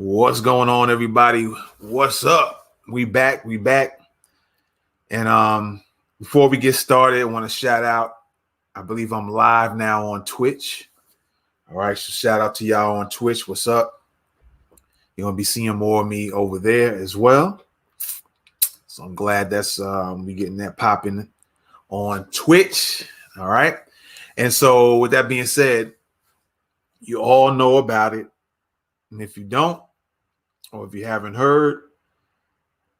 What's going on, everybody? What's up? We back. And before we get started, I want to shout out. I believe I'm live now on Twitch. All right, so shout out to y'all on Twitch. What's up? You're gonna be seeing more of me over there as well. So I'm glad that's we getting that popping on Twitch. All right. And so with that being said, you all know about it. And if you don't, or if you haven't heard,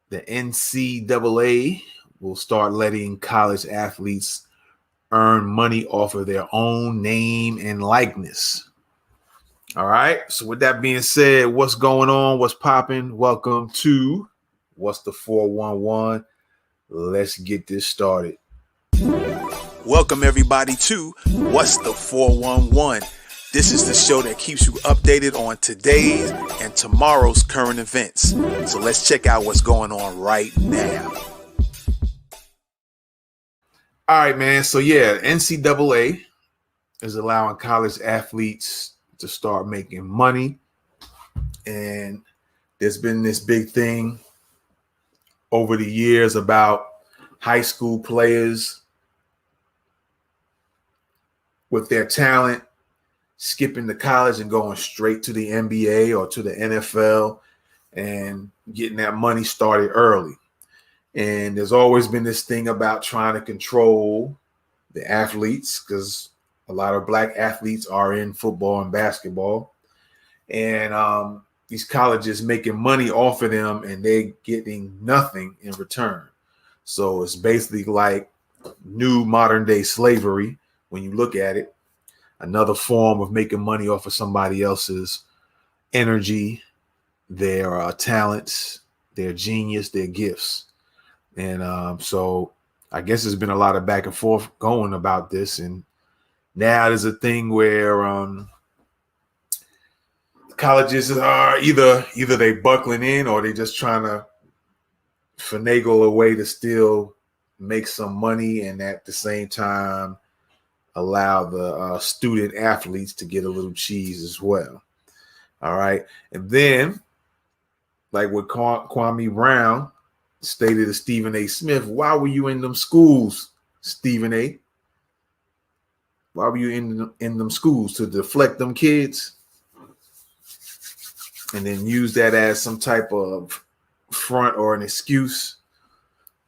the NCAA will start letting college athletes earn money off of their own name and likeness. All right. So with that being said, what's going on? What's popping? Welcome to What's the 411? Let's get this started. Welcome everybody to What's the 411? This is the show that keeps you updated on today's and tomorrow's current events. So let's check out what's going on right now. All right, man. So yeah, NCAA is allowing college athletes to start making money. And there's been this big thing over the years about high school players with their talent skipping to college and going straight to the NBA or to the NFL and getting that money started early. And there's always been this thing about trying to control the athletes because a lot of black athletes are in football and basketball. And these colleges making money off of them and they're getting nothing in return. So it's basically like new modern day slavery when you look at it. Another form of making money off of somebody else's energy, their talents, their genius, their gifts. And so I guess there's been a lot of back and forth going about this. And now there's a thing where colleges are either they buckling in or they just trying to finagle a way to still make some money and at the same time allow the student athletes to get a little cheese as well. All right. And then, like what Kwame Brown stated to Stephen A. Smith, why were you in them schools, Stephen A.? Why were you in them schools? To deflect them kids? And then use that as some type of front or an excuse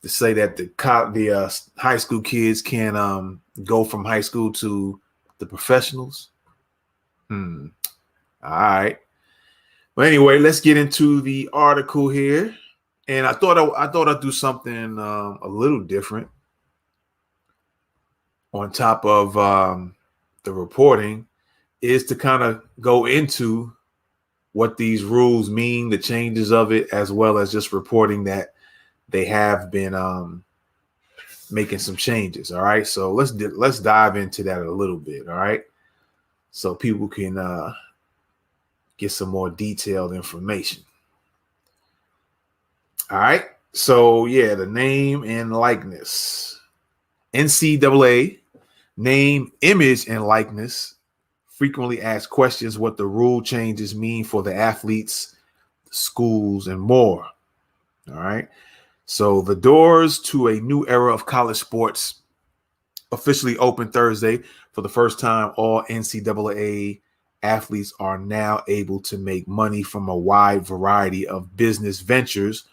to say that the high school kids can go from high school to the professionals. All right. But anyway, let's get into the article here. And I thought I'd do something a little different on top of the reporting is to kind of go into what these rules mean, the changes of it, as well as just reporting that they have been making some changes. All right. So let's dive into that a little bit. All right. So people can get some more detailed information. All right. So yeah, the name and likeness. NCAA name, image, and likeness frequently ask questions what the rule changes mean for the athletes, schools, and more. All right. So the doors to a new era of college sports officially opened Thursday. For the first time, all NCAA athletes are now able to make money from a wide variety of business ventures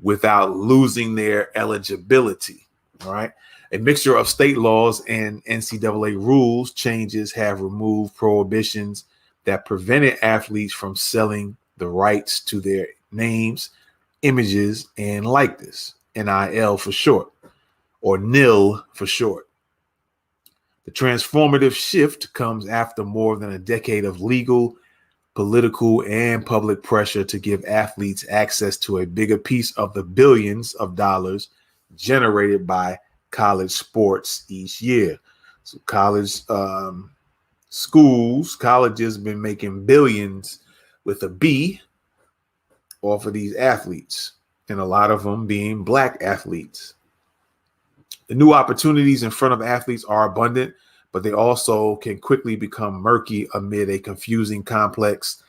without losing their eligibility. All right. A mixture of state laws and NCAA rules changes have removed prohibitions that prevented athletes from selling the rights to their names, images, and likeness, NIL for short, or NiL for short. The transformative shift comes after more than a decade of legal, political, and public pressure to give athletes access to a bigger piece of the billions of dollars generated by college sports each year. So colleges been making billions with a B off of these athletes, and a lot of them being black athletes. The new opportunities in front of athletes are abundant, but they also can quickly become murky amid a confusing, complex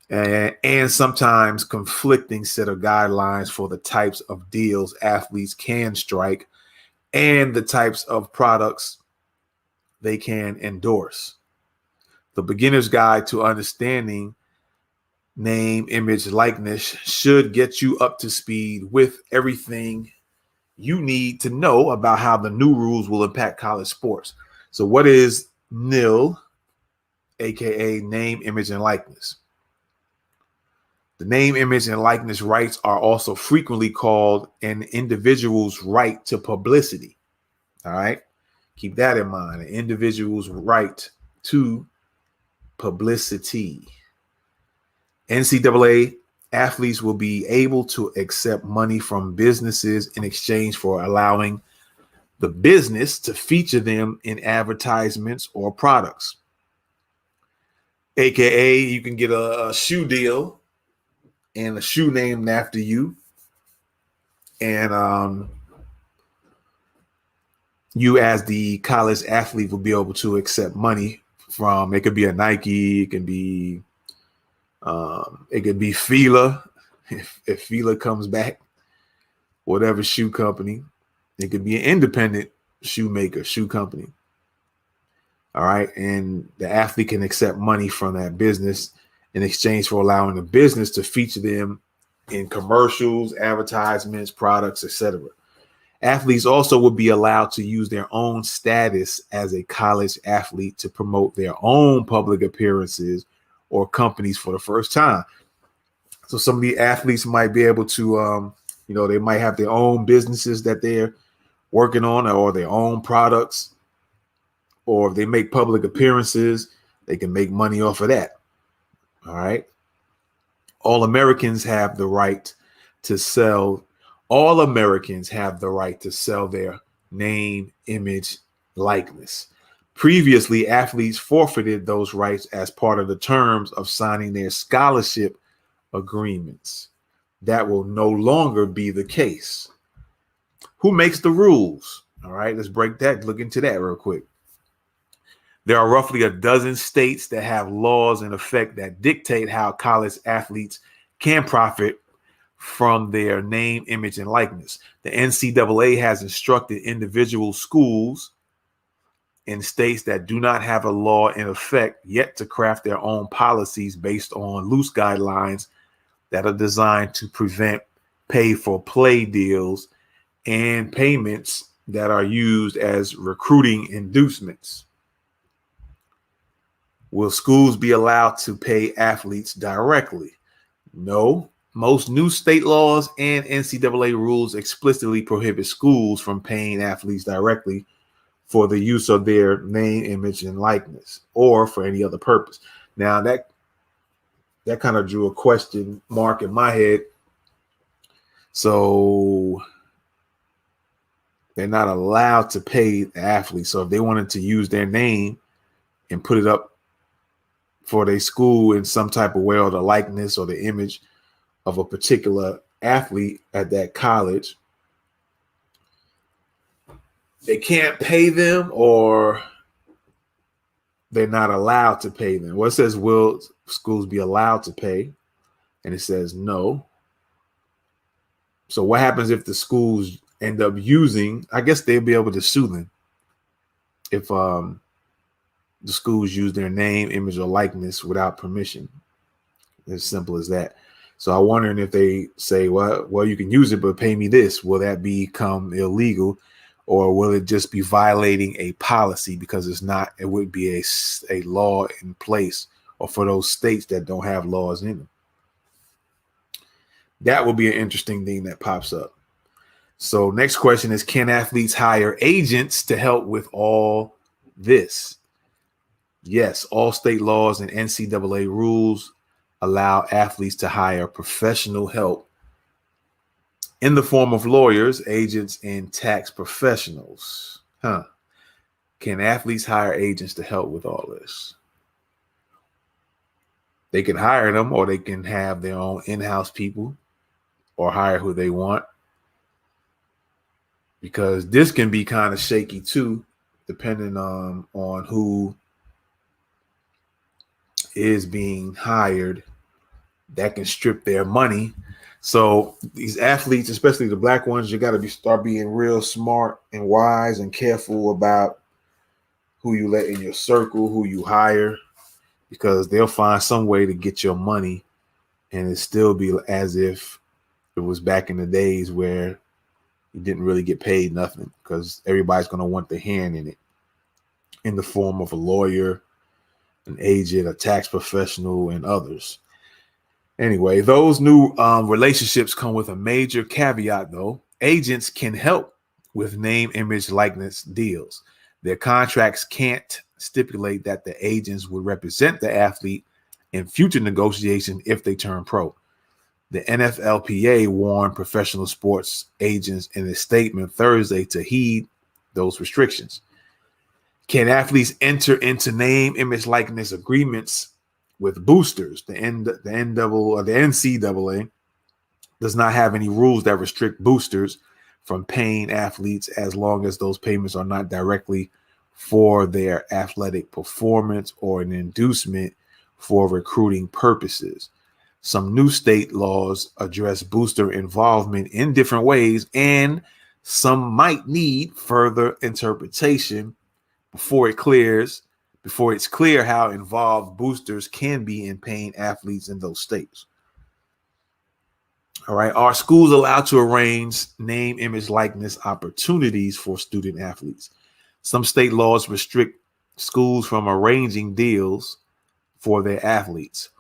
and sometimes conflicting set of guidelines for the types of deals athletes can strike and the types of products they can endorse. The beginner's guide to understanding name, image, likeness should get you up to speed with everything you need to know about how the new rules will impact college sports. So, what is NiL, aka name, image, and likeness? The name, image, and likeness rights are also frequently called an individual's right to publicity. All right. Keep that in mind. An individual's right to publicity. NCAA athletes will be able to accept money from businesses in exchange for allowing the business to feature them in advertisements or products. AKA, you can get a shoe deal and a shoe named after you. And you as the college athlete will be able to accept money from, it could be a Nike, it could be Fila, if Fila comes back, whatever shoe company. It could be an independent shoemaker, shoe company. All right. And the athlete can accept money from that business in exchange for allowing the business to feature them in commercials, advertisements, products, etc. Athletes also would be allowed to use their own status as a college athlete to promote their own public appearances or companies for the first time. So some of the athletes might be able to, they might have their own businesses that they're working on, or their own products, or if they make public appearances, they can make money off of that. All right. All Americans have the right to sell. All Americans have the right to sell their name, image, likeness. Previously, athletes forfeited those rights as part of the terms of signing their scholarship agreements. That will no longer be the case. Who makes the rules? All right, let's look into that real quick. There are roughly a dozen states that have laws in effect that dictate how college athletes can profit from their name, image, and likeness. The NCAA has instructed individual schools in states that do not have a law in effect yet to craft their own policies based on loose guidelines that are designed to prevent pay-for-play deals and payments that are used as recruiting inducements. Will schools be allowed to pay athletes directly? No. Most new state laws and NCAA rules explicitly prohibit schools from paying athletes directly for the use of their name, image, and likeness, or for any other purpose. Now, that kind of drew a question mark in my head. So they're not allowed to pay the athletes. So if they wanted to use their name and put it up for their school in some type of way, or the likeness or the image of a particular athlete at that college, they can't pay them, or they're not allowed to pay them. Well, it says, will schools be allowed to pay? And it says no. So what happens if the schools end up using, I guess they'll be able to sue them if the schools use their name, image, or likeness without permission. As simple as that. So I'm wondering if they say, well, you can use it, but pay me this. Will that become illegal, or will it just be violating a policy because it would be a law in place, or for those states that don't have laws in them? That will be an interesting thing that pops up. So next question is, can athletes hire agents to help with all this? Yes, all state laws and NCAA rules allow athletes to hire professional help in the form of lawyers, agents, and tax professionals. Can athletes hire agents to help with all this? They can hire them, or they can have their own in-house people, or hire who they want. Because this can be kind of shaky too, depending on who is being hired that can strip their money. So these athletes, especially the black ones, you got to start being real smart and wise and careful about who you let in your circle, who you hire, because they'll find some way to get your money, and it still be as if it was back in the days where you didn't really get paid nothing, because everybody's going to want the hand in it in the form of a lawyer, an agent, a tax professional, and others. Anyway, those new relationships come with a major caveat, though. Agents can help with name, image, likeness deals. Their contracts can't stipulate that the agents would represent the athlete in future negotiations if they turn pro. The NFLPA warned professional sports agents in a statement Thursday to heed those restrictions. Can athletes enter into name, image, likeness agreements with boosters? The NCAA does not have any rules that restrict boosters from paying athletes as long as those payments are not directly for their athletic performance or an inducement for recruiting purposes. Some new state laws address booster involvement in different ways, and some might need further interpretation before it's clear how involved boosters can be in paying athletes in those states. All right. Are schools allowed to arrange name, image, likeness opportunities for student athletes? Some state laws restrict schools from arranging deals for their athletes.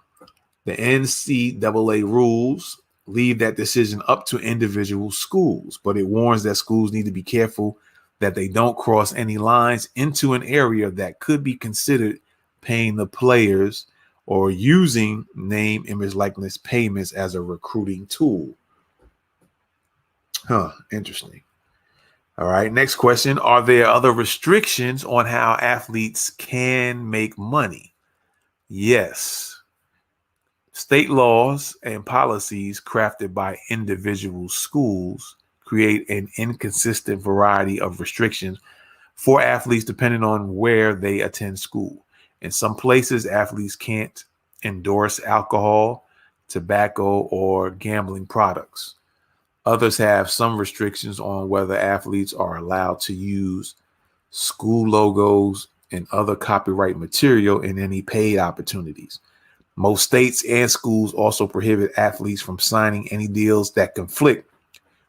The NCAA rules leave that decision up to individual schools, but it warns that schools need to be careful that they don't cross any lines into an area that could be considered paying the players or using name, image, likeness payments as a recruiting tool. Interesting. All right, next question. Are there other restrictions on how athletes can make money? Yes. State laws and policies crafted by individual schools create an inconsistent variety of restrictions for athletes depending on where they attend school. In some places, athletes can't endorse alcohol, tobacco, or gambling products. Others have some restrictions on whether athletes are allowed to use school logos and other copyright material in any paid opportunities. Most states and schools also prohibit athletes from signing any deals that conflict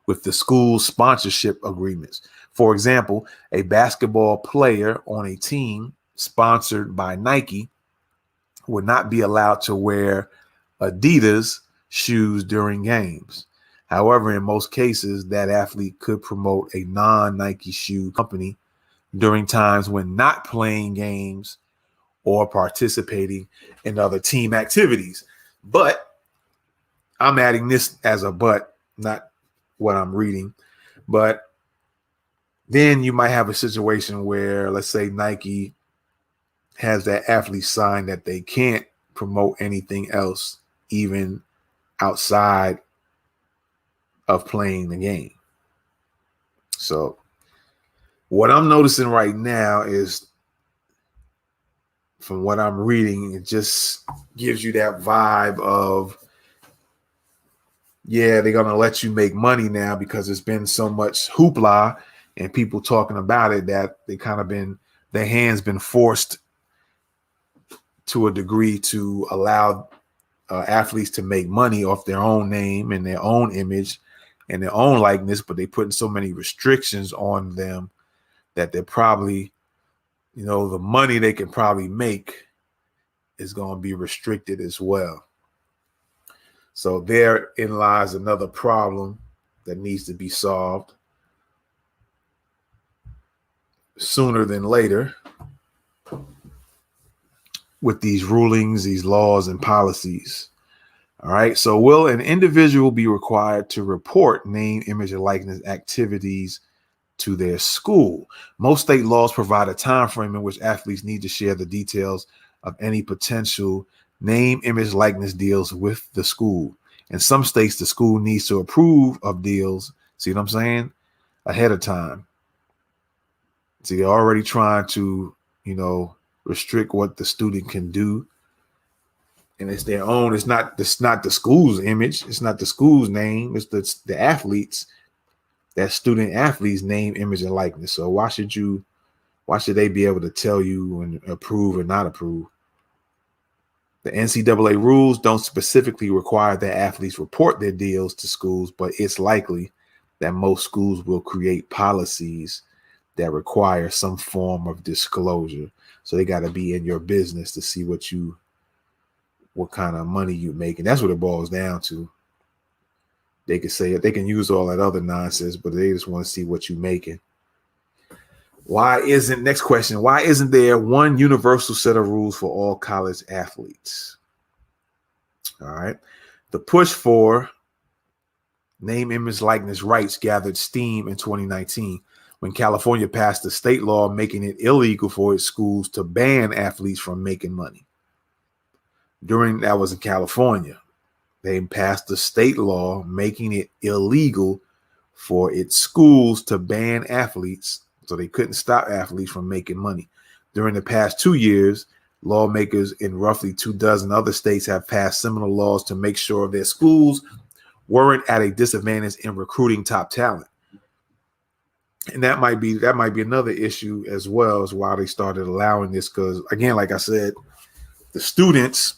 with the school's sponsorship agreements. For example, a basketball player on a team sponsored by Nike would not be allowed to wear Adidas shoes during games. However, in most cases, that athlete could promote a non-Nike shoe company during times when not playing games or participating in other team activities. But I'm adding this as a but, not what I'm reading. But then you might have a situation where, let's say, Nike has that athlete sign that they can't promote anything else, even outside of playing the game. So what I'm noticing right now is, from what I'm reading, it just gives you that vibe of, yeah, they're going to let you make money now because there's been so much hoopla and people talking about it that their hands been forced to a degree to allow athletes to make money off their own name and their own image and their own likeness, but they putting so many restrictions on them that they're probably, the money they can probably make is going to be restricted as well. So therein lies another problem that needs to be solved sooner than later with these rulings, these laws, and policies. All right. So will an individual be required to report name, image, and likeness activities to their school? Most state laws provide a time frame in which athletes need to share the details of any potential name, image, likeness deals with the school. In some states, the school needs to approve of deals. See what I'm saying? Ahead of time. See, they're already trying to, restrict what the student can do. and it's their own. It's not the school's image. It's not the school's name. It's the athletes, that student athlete's name, image, and likeness. So why should they be able to tell you and approve or not approve? The NCAA rules don't specifically require that athletes report their deals to schools, but it's likely that most schools will create policies that require some form of disclosure. So they got to be in your business to see what kind of money you make. And that's what it boils down to. They can say it, they can use all that other nonsense, but they just want to see what you're making. Next question, why isn't there one universal set of rules for all college athletes? All right. The push for name, image, likeness rights gathered steam in 2019 when California passed a state law making it illegal for its schools to ban athletes from making money. That was in California. They passed a state law making it illegal for its schools to ban athletes, so they couldn't stop athletes from making money. During the past 2 years, lawmakers in roughly 24 other states have passed similar laws to make sure their schools weren't at a disadvantage in recruiting top talent. And that might be another issue as well, as why they started allowing this, because again, like I said, the students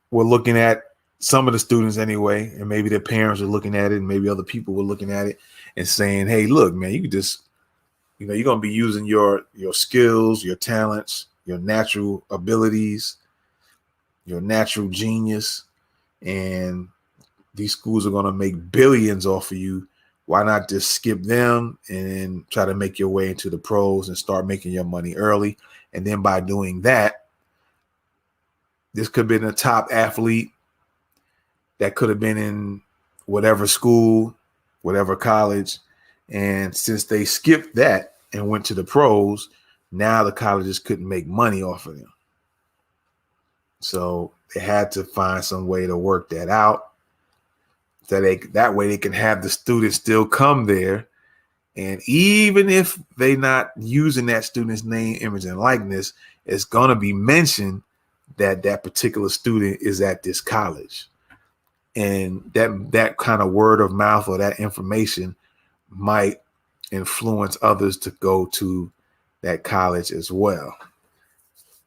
were looking at, some of the students anyway, and maybe their parents are looking at it, and maybe other people were looking at it and saying, hey, look, man, you can just, you're going to be using your skills, your talents, your natural abilities, your natural genius, and these schools are going to make billions off of you. Why not just skip them and try to make your way into the pros and start making your money early? And then by doing that, this could have been a top athlete that could have been in whatever school, whatever college. And since they skipped that and went to the pros, now the colleges couldn't make money off of them. So they had to find some way to work that out. That way they can have the students still come there. And even if they're not using that student's name, image, and likeness, it's going to be mentioned that that particular student is at this college. And that kind of word of mouth or that information might influence others to go to that college as well.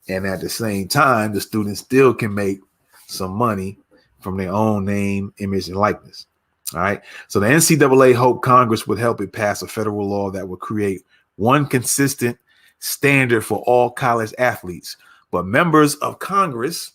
And at the same time, the students still can make some money from their own name, image, and likeness. All right. So the NCAA hoped Congress would help it pass a federal law that would create one consistent standard for all college athletes. But members of Congress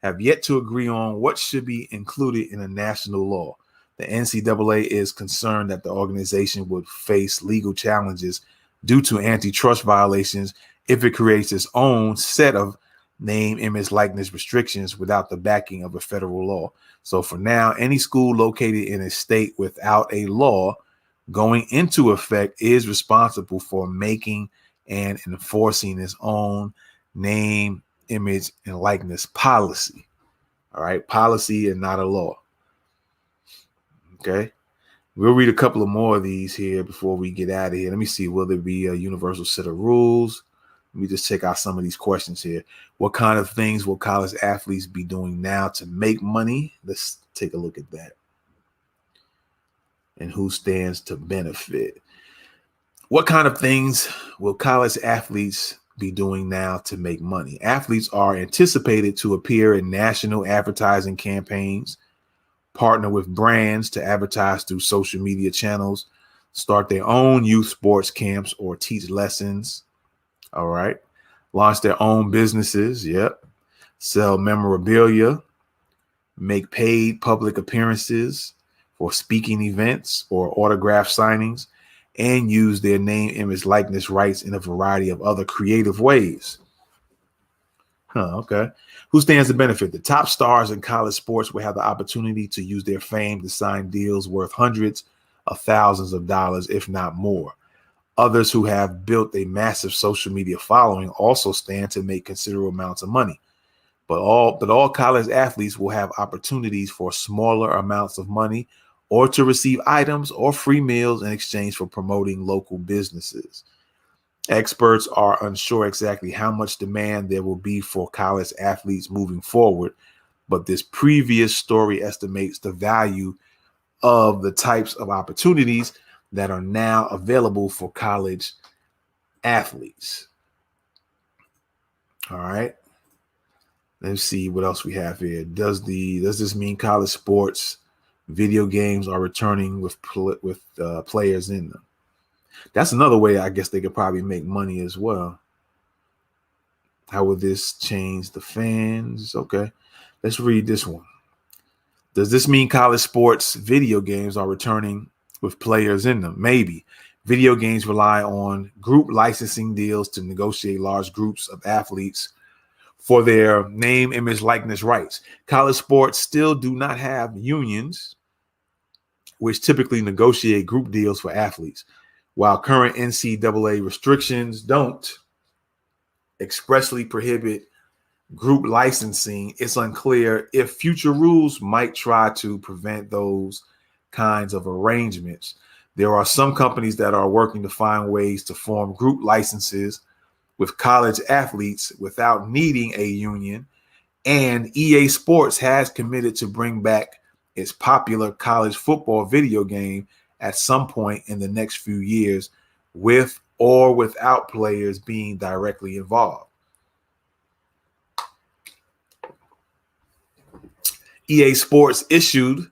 have yet to agree on what should be included in a national law. The NCAA is concerned that the organization would face legal challenges due to antitrust violations if it creates its own set of name, image, likeness restrictions without the backing of a federal law. So for now, any school located in a state without a law going into effect is responsible for making and enforcing its own name, image, and likeness policy. All right, policy and not a law. Okay, we'll read a couple of more of these here before we get out of here. Let me see, will there be a universal set of rules? Let me just check out some of these questions here. What kind of things will college athletes be doing now to make money? Let's take a look at that. And who stands to benefit? What kind of things will college athletes be doing now to make money? Athletes are anticipated to appear in national advertising campaigns, partner with brands to advertise through social media channels, start their own youth sports camps or teach lessons. All right. Launch their own businesses. Yep. Sell memorabilia, make paid public appearances for speaking events or autograph signings, and use their name, image, likeness rights in a variety of other creative ways. Okay. Who stands to benefit? The top stars in college sports will have the opportunity to use their fame to sign deals worth hundreds of thousands of dollars, if not more. Others who have built a massive social media following also stand to make considerable amounts of money. But all college athletes will have opportunities for smaller amounts of money or to receive items or free meals in exchange for promoting local businesses. Experts are unsure exactly how much demand there will be for college athletes moving forward, but this previous story estimates the value of the types of opportunities that are now available for college athletes. All right. Let's see what else we have here. Does this mean college sports video games are returning with players in them? That's another way I guess they could probably make money as well. How would this change the fans? Okay, let's read this one. Does this mean college sports video games are returning with players in them? Maybe. Video games rely on group licensing deals to negotiate large groups of athletes for their name, image, likeness rights. College sports still do not have unions, which typically negotiate group deals for athletes. While current NCAA restrictions don't expressly prohibit group licensing, it's unclear if future rules might try to prevent those kinds of arrangements. There are some companies that are working to find ways to form group licenses with college athletes without needing a union, and EA Sports has committed to bring back its popular college football video game at some point in the next few years, with or without players being directly involved. EA Sports issued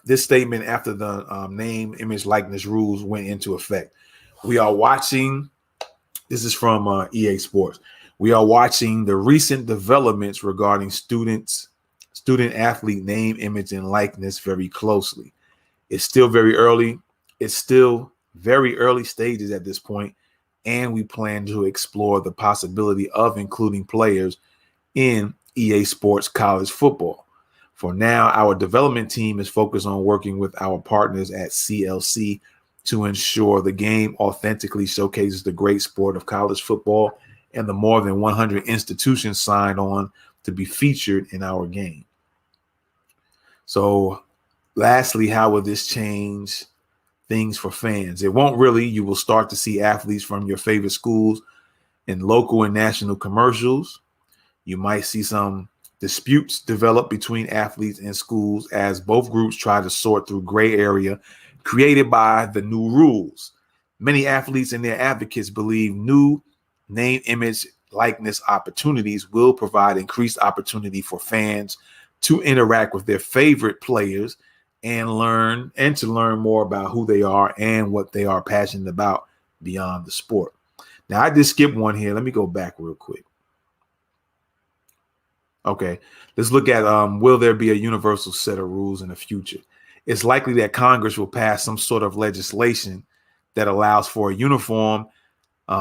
this statement after the name, image, likeness rules went into effect. We are watching, this is from EA Sports. We are watching the recent developments regarding student athlete name, image, and likeness very closely. It's still very early. It's still very early stages at this point, and we plan to explore the possibility of including players in EA Sports college football. For now, our development team is focused on working with our partners at CLC to ensure the game authentically showcases the great sport of college football and the more than 100 institutions signed on to be featured in our game. So, lastly, how will this change things for fans? It won't really. You will start to see athletes from your favorite schools in local and national commercials. You might see some disputes develop between athletes and schools as both groups try to sort through gray area created by the new rules. Many athletes and their advocates believe new name, image, likeness opportunities will provide increased opportunity for fans to interact with their favorite players and to learn more about who they are and what they are passionate about beyond the sport. Now, I just skipped one here. Let me go back real quick. Okay, let's look at will there be a universal set of rules in the future? It's likely that Congress will pass some sort of legislation that allows for a uniform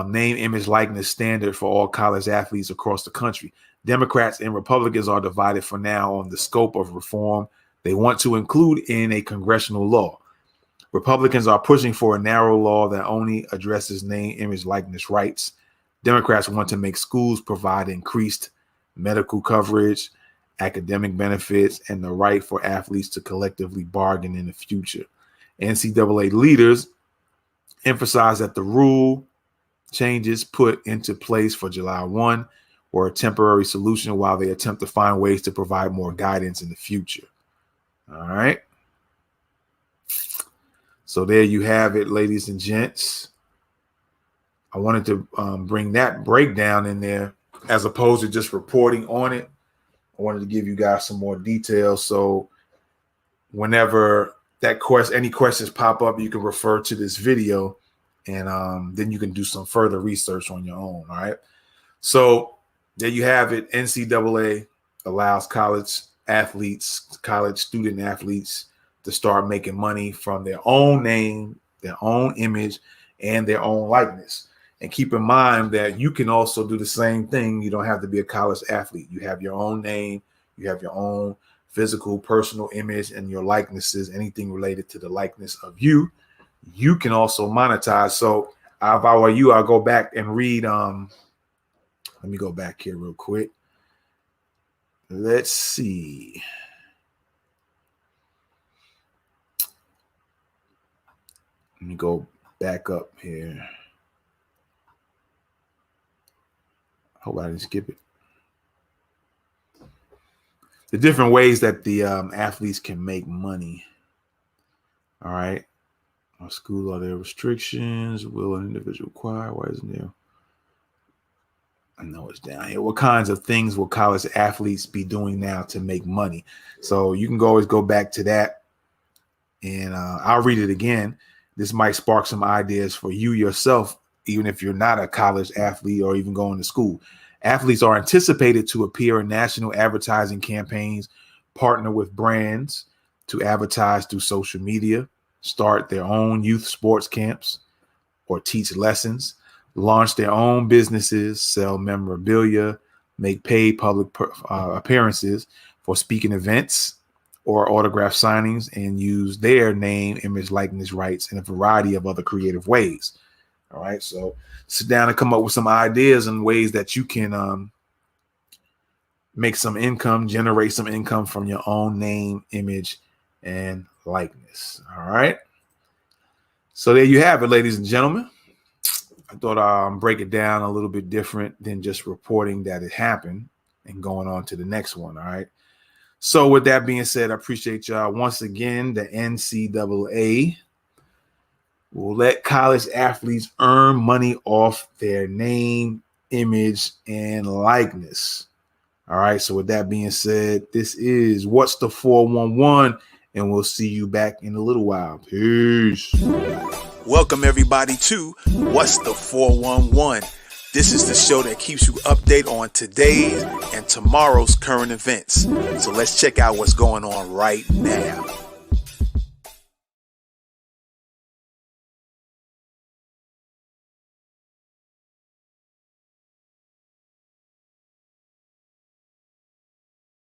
name, image, likeness standard for all college athletes across the country. Democrats and Republicans are divided for now on the scope of reform they want to include in a congressional law. Republicans are pushing for a narrow law that only addresses name, image, likeness rights. Democrats want to make schools provide increased medical coverage, academic benefits, and the right for athletes to collectively bargain in the future. NCAA leaders emphasize that the rule changes put into place for July 1 were a temporary solution while they attempt to find ways to provide more guidance in the future. All right. So there you have it, ladies and gents. I wanted to bring that breakdown in there as opposed to just reporting on it. I wanted to give you guys some more details. So whenever any questions pop up, you can refer to this video and then you can do some further research on your own. All right. So there you have it. NCAA allows college student athletes to start making money from their own name, their own image, and their own likeness. And keep in mind that you can also do the same thing. You don't have to be a college athlete. You have your own name, you have your own physical, personal image, and your likenesses, anything related to the likeness of you, you can also monetize. So if I were you, I'll go back and read. Let me go back here real quick. Let's see. Let me go back up here. Hope I didn't skip it. The different ways that the athletes can make money. All right. Our school, are there restrictions? Will an individual acquire? Why isn't there? I know it's down here. What kinds of things will college athletes be doing now to make money? So you can always go back to that, and I'll read it again. This might spark some ideas for you yourself, even if you're not a college athlete or even going to school. Athletes are anticipated to appear in national advertising campaigns, partner with brands to advertise through social media, start their own youth sports camps or teach lessons, launch their own businesses, sell memorabilia, make paid public appearances for speaking events or autograph signings, and use their name, image, likeness rights in a variety of other creative ways. All right, so sit down and come up with some ideas and ways that you can make some income, generate some income from your own name, image, and likeness. All right. So there you have it, ladies and gentlemen. I thought I'd break it down a little bit different than just reporting that it happened and going on to the next one. All right. So with that being said, I appreciate y'all. Once again, the NCAA will let college athletes earn money off their name, image, and likeness. All right. So with that being said, this is What's the 411, and we'll see you back in a little while. Peace. Welcome everybody to What's the 411. This is the show that keeps you updated on today's and tomorrow's current events. So let's check out what's going on right now.